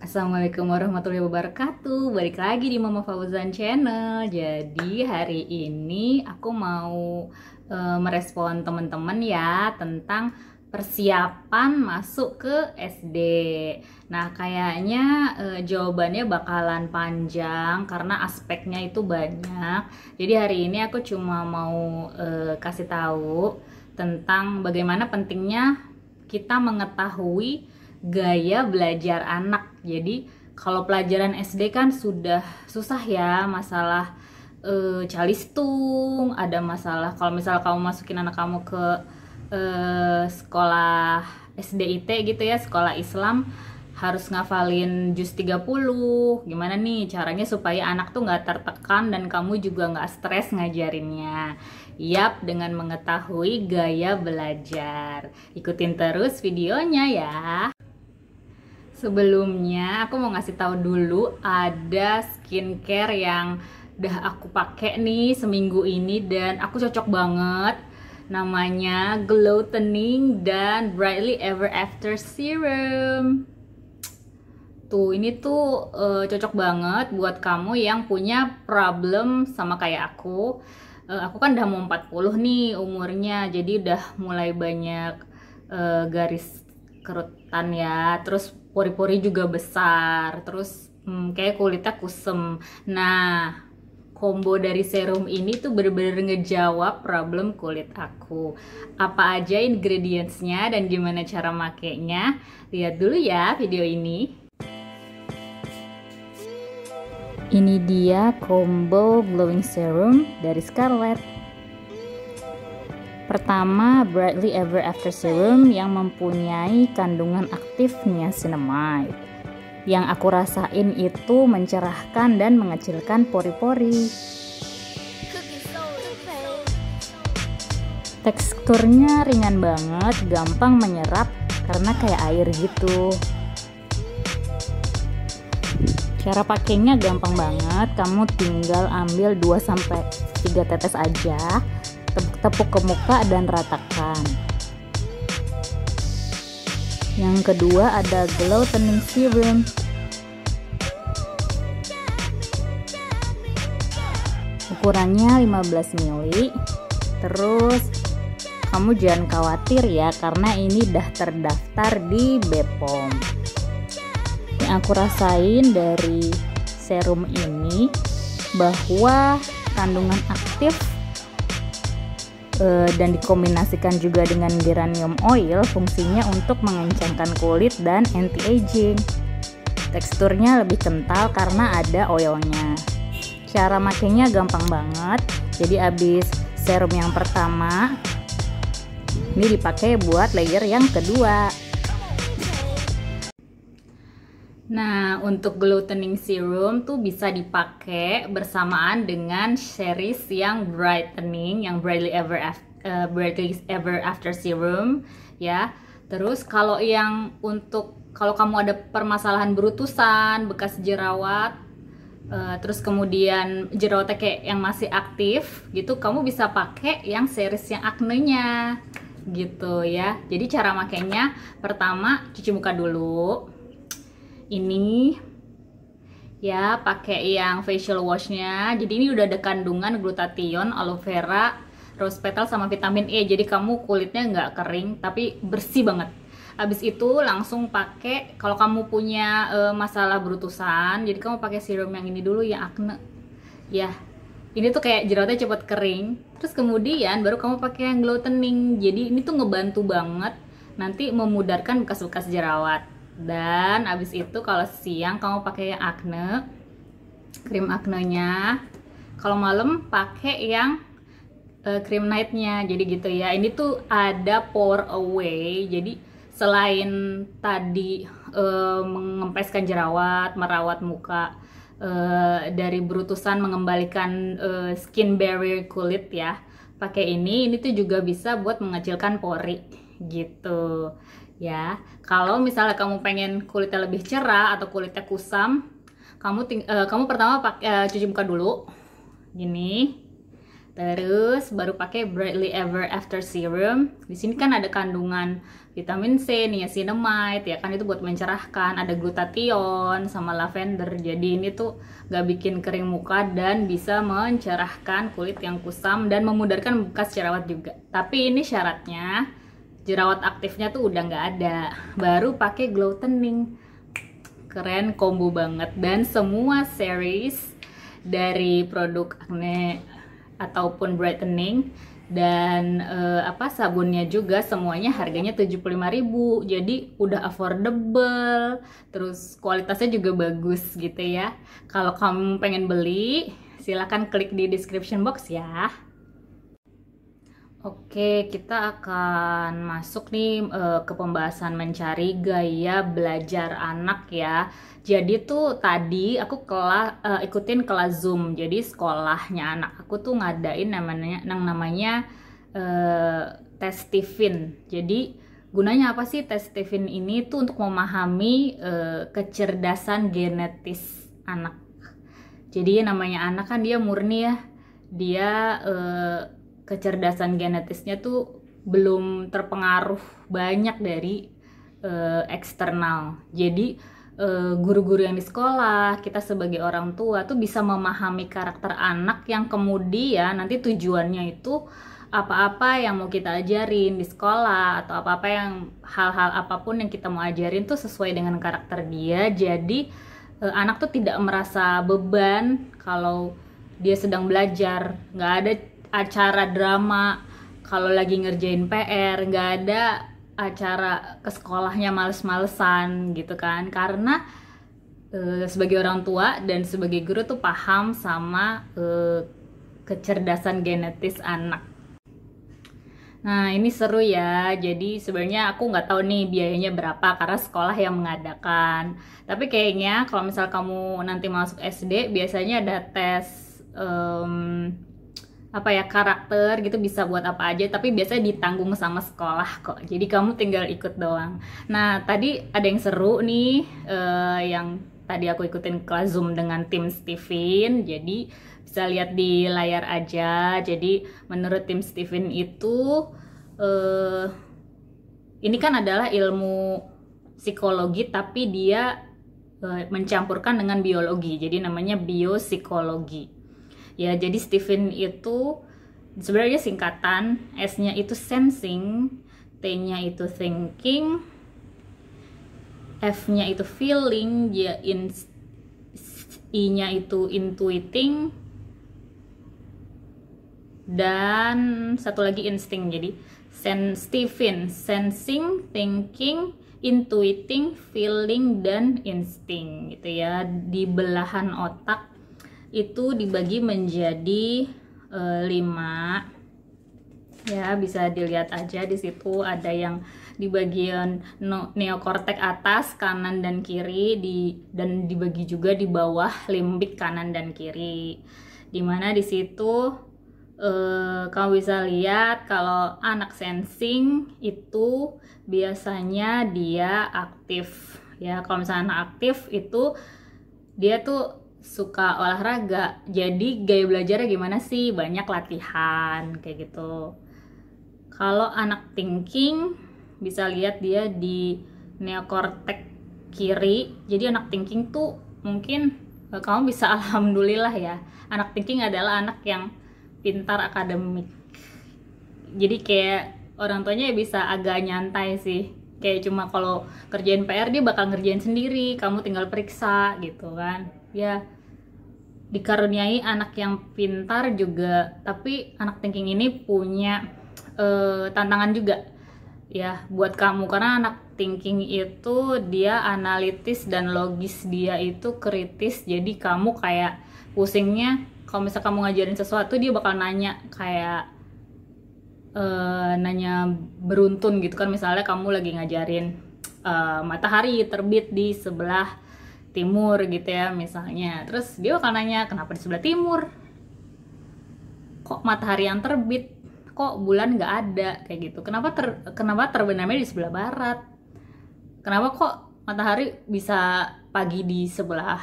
Assalamualaikum warahmatullahi wabarakatuh. Balik lagi di Mama Fauzan Channel. Jadi hari ini aku mau merespon teman-teman ya tentang persiapan masuk ke SD. Nah, kayaknya jawabannya bakalan panjang karena aspeknya itu banyak. Jadi hari ini aku cuma mau kasih tahu tentang bagaimana pentingnya kita mengetahui gaya belajar anak. Jadi kalau pelajaran SD kan sudah susah ya, masalah calistung, ada masalah kalau misal kamu masukin anak kamu ke sekolah SDIT gitu ya, sekolah Islam, harus ngafalin juz 30. Gimana nih caranya supaya anak tuh nggak tertekan dan kamu juga nggak stres ngajarinnya? Yap, dengan mengetahui gaya belajar. Ikutin terus videonya ya. Sebelumnya aku mau ngasih tahu dulu ada skincare yang udah aku pakai nih seminggu ini dan aku cocok banget. Namanya Glow Tanning dan Brightly Ever After Serum. Tuh, ini tuh cocok banget buat kamu yang punya problem sama kayak aku. Aku kan udah mau 40 nih umurnya, jadi udah mulai banyak garis kerutan ya, terus pori-pori juga besar, terus kayak kulitnya kusem. Nah, combo dari serum ini tuh bener-bener ngejawab problem kulit aku. Apa aja ingredientsnya dan gimana cara makainya? Lihat dulu ya video ini. Ini dia combo glowing serum dari Scarlett. Pertama, Brightly Ever After Serum yang mempunyai kandungan aktif niacinamide. Yang aku rasain itu mencerahkan dan mengecilkan pori-pori. Teksturnya ringan banget, gampang menyerap karena kayak air gitu. Cara pakainya gampang banget, kamu tinggal ambil 2-3 tetes aja, tepuk-tepuk ke muka dan ratakan. Yang kedua ada Glow Tanning Serum. Ukurannya 15 ml. Terus kamu jangan khawatir ya karena ini udah terdaftar di BPOM. Yang aku rasain dari serum ini bahwa kandungan aktif dan dikombinasikan juga dengan geranium oil fungsinya untuk mengencangkan kulit dan anti-aging. Teksturnya lebih kental karena ada oilnya. Cara makainya gampang banget. Jadi abis serum yang pertama, ini dipakai buat layer yang kedua. Nah, untuk Glow Tanning Serum tuh bisa dipakai bersamaan dengan series yang Brightening, yang Brightly Ever After Serum ya. Terus kalau yang kalau kamu ada permasalahan berutusan, bekas jerawat, terus kemudian jerawatnya kayak yang masih aktif gitu, kamu bisa pakai yang series yang acne-nya gitu ya. Jadi cara makainya, pertama cuci muka dulu. Ini ya pakai yang facial washnya. Jadi ini udah ada kandungan glutathione, aloe vera, rose petal sama vitamin E. Jadi kamu kulitnya nggak kering tapi bersih banget. Habis itu langsung pakai, kalau kamu punya masalah berutusan, jadi kamu pakai serum yang ini dulu, yang acne. Ya, ini tuh kayak jerawatnya cepet kering. Terus kemudian baru kamu pakai yang Glow Tanning. Jadi ini tuh ngebantu banget, nanti memudarkan bekas-bekas jerawat. Dan abis itu kalau siang kamu pakai yang acne, krim acne-nya. Kalau malam pakai yang cream night-nya. Jadi gitu ya. Ini tuh ada pour away. Jadi selain tadi mengempeskan jerawat, merawat muka dari berutusan, mengembalikan skin barrier kulit ya, pakai ini tuh juga bisa buat mengecilkan pori gitu ya. Kalau misalnya kamu pengen kulitnya lebih cerah atau kulitnya kusam, kamu pertama pakai cuci muka dulu gini. Terus baru pakai Brightly Ever After Serum. Di sini kan ada kandungan vitamin C, niacinamide, ya kan, itu buat mencerahkan. Ada glutathione sama lavender. Jadi ini tuh gak bikin kering muka dan bisa mencerahkan kulit yang kusam dan memudarkan bekas jerawat juga. Tapi ini syaratnya jerawat aktifnya tuh udah nggak ada. Baru pakai glow tanning. Keren, combo banget. Dan semua series dari produk acne ataupun brightening dan sabunnya juga semuanya harganya 75.000. Jadi udah affordable, terus kualitasnya juga bagus gitu ya. Kalau kamu pengen beli, silahkan klik di description box ya. Oke, kita akan masuk nih ke pembahasan mencari gaya belajar anak ya. Jadi tuh tadi aku ikutin kelas Zoom. Jadi sekolahnya anak aku tuh ngadain namanya tes Stephen. Jadi gunanya apa sih tes Stephen ini tuh untuk memahami kecerdasan genetis anak. Jadi namanya anak kan dia murni ya. Dia kecerdasan genetisnya tuh belum terpengaruh banyak dari eksternal. Jadi guru-guru yang di sekolah, kita sebagai orang tua tuh bisa memahami karakter anak yang kemudian nanti tujuannya itu apa-apa yang mau kita ajarin di sekolah atau apa-apa yang hal-hal apapun yang kita mau ajarin tuh sesuai dengan karakter dia. Jadi anak tuh tidak merasa beban kalau dia sedang belajar. Nggak ada acara drama kalau lagi ngerjain PR, nggak ada acara ke sekolahnya males-malesan gitu kan, karena sebagai orang tua dan sebagai guru tuh paham sama kecerdasan genetis anak. Nah ini seru ya. Jadi sebenarnya aku nggak tahu nih biayanya berapa karena sekolah yang mengadakan, tapi kayaknya kalau misal kamu nanti masuk SD biasanya ada tes karakter gitu, bisa buat apa aja, tapi biasanya ditanggung sama sekolah kok, jadi kamu tinggal ikut doang. Nah tadi ada yang seru nih, yang tadi aku ikutin kelas Zoom dengan tim Stephen, jadi bisa lihat di layar aja. Jadi menurut tim Stephen itu ini kan adalah ilmu psikologi tapi dia mencampurkan dengan biologi, jadi namanya biopsikologi. Ya, jadi Stephen itu sebenarnya singkatan, S-nya itu sensing, T-nya itu thinking, F-nya itu feeling, ya I-nya itu intuiting, dan satu lagi insting. Jadi Stephen sensing, thinking, intuiting, feeling, dan insting gitu ya. Di belahan otak itu dibagi menjadi 5 ya, bisa dilihat aja di situ. Ada yang di bagian neokortek atas kanan dan kiri, dan dibagi juga di bawah limbik kanan dan kiri, dimana di situ kamu bisa lihat kalau anak sensing itu biasanya dia aktif ya. Kalau misalnya anak aktif itu dia tuh suka olahraga, jadi gaya belajarnya gimana sih, banyak latihan kayak gitu. Kalau anak thinking bisa lihat dia di neokortek kiri, jadi anak thinking tuh mungkin kamu bisa alhamdulillah ya, anak thinking adalah anak yang pintar akademik, jadi kayak orang tuanya bisa agak nyantai sih, kayak cuma kalau kerjain PR dia bakal ngerjain sendiri, kamu tinggal periksa gitu kan ya. Dikaruniai anak yang pintar juga, tapi anak thinking ini punya tantangan juga ya buat kamu, karena anak thinking itu dia analitis dan logis, dia itu kritis. Jadi kamu kayak pusingnya kalau misal kamu ngajarin sesuatu, dia bakal nanya kayak nanya beruntun gitu kan. Misalnya kamu lagi ngajarin matahari terbit di sebelah timur gitu ya misalnya, terus dia bakal nanya kenapa di sebelah timur, kok matahari yang terbit, kok bulan nggak ada kayak gitu, kenapa terbenamnya di sebelah barat, kenapa kok matahari bisa pagi di sebelah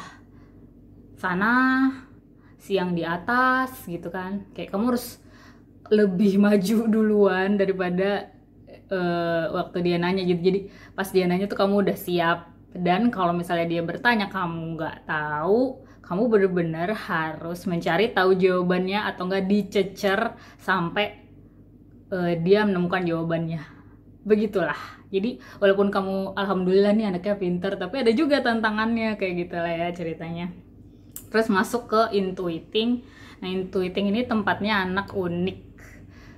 sana, si yang di atas gitu kan, kayak kamu harus lebih maju duluan daripada waktu dia nanya gitu. Jadi pas dia nanya tuh kamu udah siap, dan kalau misalnya dia bertanya kamu nggak tahu, kamu bener-bener harus mencari tahu jawabannya atau nggak dicecer sampai dia menemukan jawabannya. Begitulah. Jadi walaupun kamu alhamdulillah nih anaknya pinter, tapi ada juga tantangannya, kayak gitulah ya ceritanya. Terus masuk ke intuiting. Nah, intuiting ini tempatnya anak unik,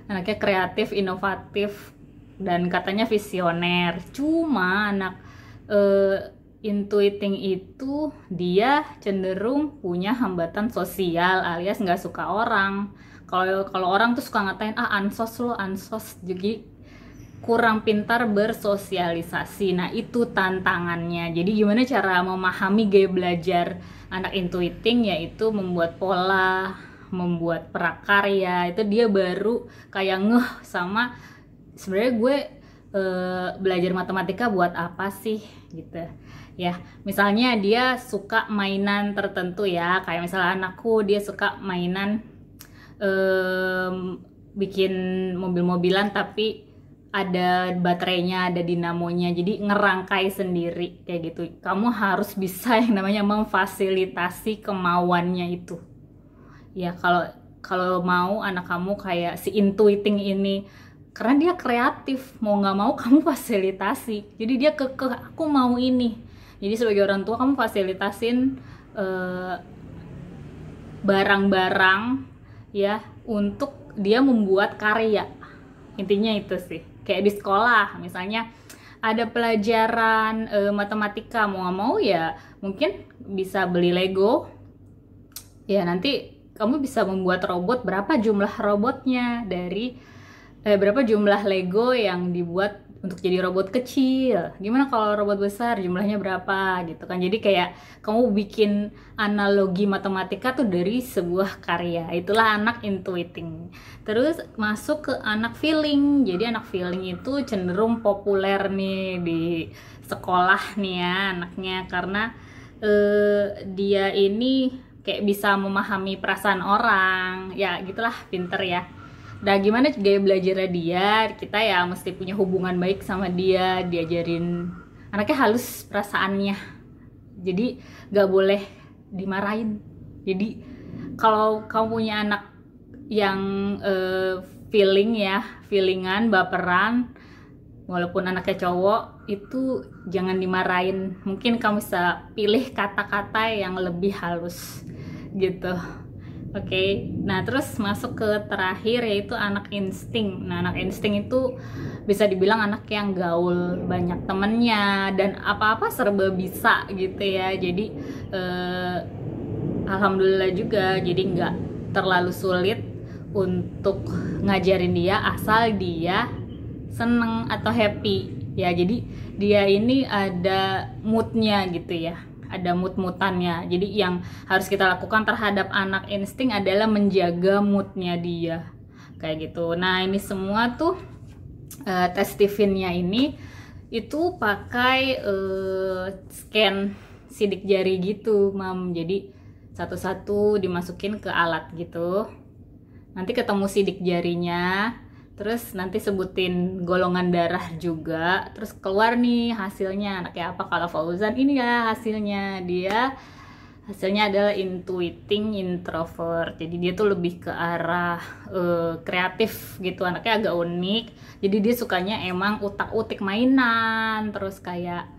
anaknya kreatif, inovatif, dan katanya visioner. Cuma anak intuiting itu dia cenderung punya hambatan sosial alias nggak suka orang. Kalau orang tuh suka ngatain ansos lo, ansos, jadi kurang pintar bersosialisasi. Nah, itu tantangannya. Jadi gimana cara memahami gaya belajar anak intuiting, yaitu membuat pola, membuat prakarya. Itu dia baru kayak ngeh sama sebenarnya gue belajar matematika buat apa sih gitu ya. Misalnya dia suka mainan tertentu ya, kayak misalnya anakku dia suka mainan bikin mobil-mobilan tapi ada baterainya, ada dinamonya, jadi ngerangkai sendiri kayak gitu. Kamu harus bisa yang namanya memfasilitasi kemauannya itu ya. Kalau mau anak kamu kayak si intuiting ini, karena dia kreatif, mau nggak mau kamu fasilitasi, jadi dia kekeh aku mau ini. Jadi sebagai orang tua kamu fasilitasin barang-barang ya untuk dia membuat karya. Intinya itu sih. Kayak di sekolah misalnya ada pelajaran matematika, mau nggak mau ya mungkin bisa beli Lego ya, nanti kamu bisa membuat robot, berapa jumlah robotnya, dari berapa jumlah Lego yang dibuat untuk jadi robot kecil, gimana kalau robot besar jumlahnya berapa gitu kan. Jadi kayak kamu bikin analogi matematika tuh dari sebuah karya. Itulah anak intuiting. Terus masuk ke anak feeling. Jadi anak feeling itu cenderung populer nih di sekolah nih ya anaknya, karena dia ini kayak bisa memahami perasaan orang ya, gitulah, pinter ya. Nah, gimana gaya belajarnya dia? Kita ya mesti punya hubungan baik sama dia, diajarin anaknya halus perasaannya. Jadi gak boleh dimarahin. Jadi kalau kamu punya anak yang feelingan, baperan, walaupun anaknya cowok, itu jangan dimarahin. Mungkin kamu bisa pilih kata-kata yang lebih halus gitu. Oke, nah terus masuk ke terakhir yaitu anak insting. Nah, anak insting itu bisa dibilang anak yang gaul, banyak temennya, dan apa-apa serba bisa gitu ya. Jadi alhamdulillah juga, jadi nggak terlalu sulit untuk ngajarin dia asal dia seneng atau happy ya. Jadi dia ini ada moodnya gitu ya, ada mood-moodannya. Jadi yang harus kita lakukan terhadap anak insting adalah menjaga moodnya dia kayak gitu. Nah, ini semua tuh tes Stephen-nya ini itu pakai scan sidik jari gitu, Mam. Jadi satu-satu dimasukin ke alat gitu, nanti ketemu sidik jarinya, terus nanti sebutin golongan darah juga, terus keluar nih hasilnya anaknya apa. Kalau Fauzan ini ya hasilnya adalah intuiting introvert. Jadi dia tuh lebih ke arah kreatif gitu, anaknya agak unik. Jadi dia sukanya emang utak-utik mainan, terus kayak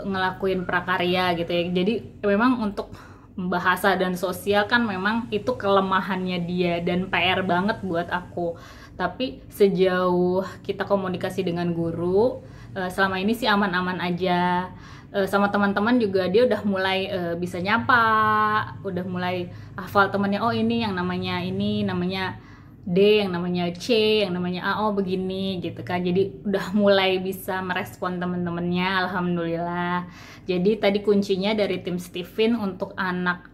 ngelakuin prakarya gitu ya. Jadi memang untuk bahasa dan sosial kan memang itu kelemahannya dia dan PR banget buat aku. Tapi sejauh kita komunikasi dengan guru, selama ini sih aman-aman aja. Sama teman-teman juga dia udah mulai bisa nyapa, udah mulai hafal temannya. Oh, ini yang namanya D, yang namanya C, yang namanya A, oh begini gitu kan. Jadi udah mulai bisa merespon temen-temennya, alhamdulillah. Jadi tadi kuncinya dari tim Stephen untuk anak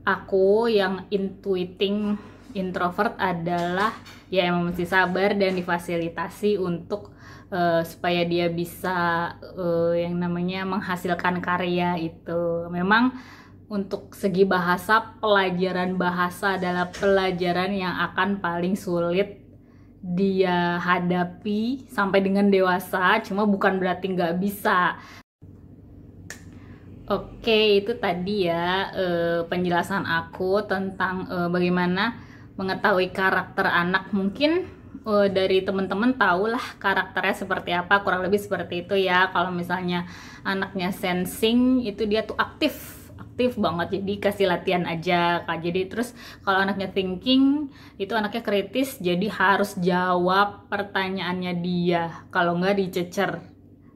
aku yang intuiting introvert adalah ya emang mesti sabar dan difasilitasi untuk supaya dia bisa yang namanya menghasilkan karya itu. Memang untuk segi bahasa, pelajaran bahasa adalah pelajaran yang akan paling sulit dia hadapi sampai dengan dewasa. Cuma bukan berarti nggak bisa. Oke, itu tadi ya penjelasan aku tentang bagaimana mengetahui karakter anak. Mungkin dari teman-teman tahulah karakternya seperti apa, kurang lebih seperti itu ya. Kalau misalnya anaknya sensing, itu dia tuh aktif banget, jadi kasih latihan aja Kak. Jadi terus kalau anaknya thinking, itu anaknya kritis, jadi harus jawab pertanyaannya dia, kalau nggak dicecer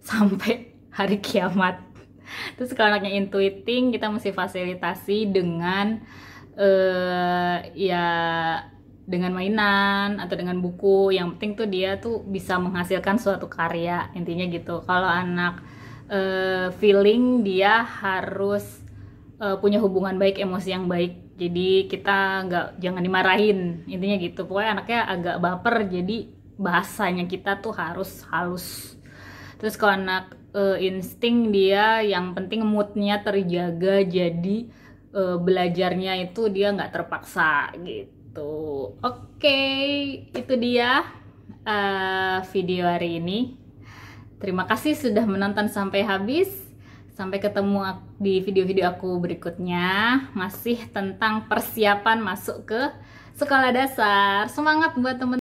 sampai hari kiamat. Terus kalau anaknya intuiting, kita mesti fasilitasi dengan ya dengan mainan atau dengan buku. Yang penting tuh dia tuh bisa menghasilkan suatu karya, intinya gitu. Kalau anak feeling, dia harus punya hubungan baik, emosi yang baik. Jadi kita jangan dimarahin, intinya gitu. Pokoknya anaknya agak baper, jadi bahasanya kita tuh harus halus. Terus kalau anak insting, dia yang penting moodnya terjaga, jadi belajarnya itu dia nggak terpaksa gitu. Oke, itu dia video hari ini. Terima kasih sudah menonton sampai habis. Sampai ketemu di video-video aku berikutnya, masih tentang persiapan masuk ke sekolah dasar. Semangat buat teman-teman.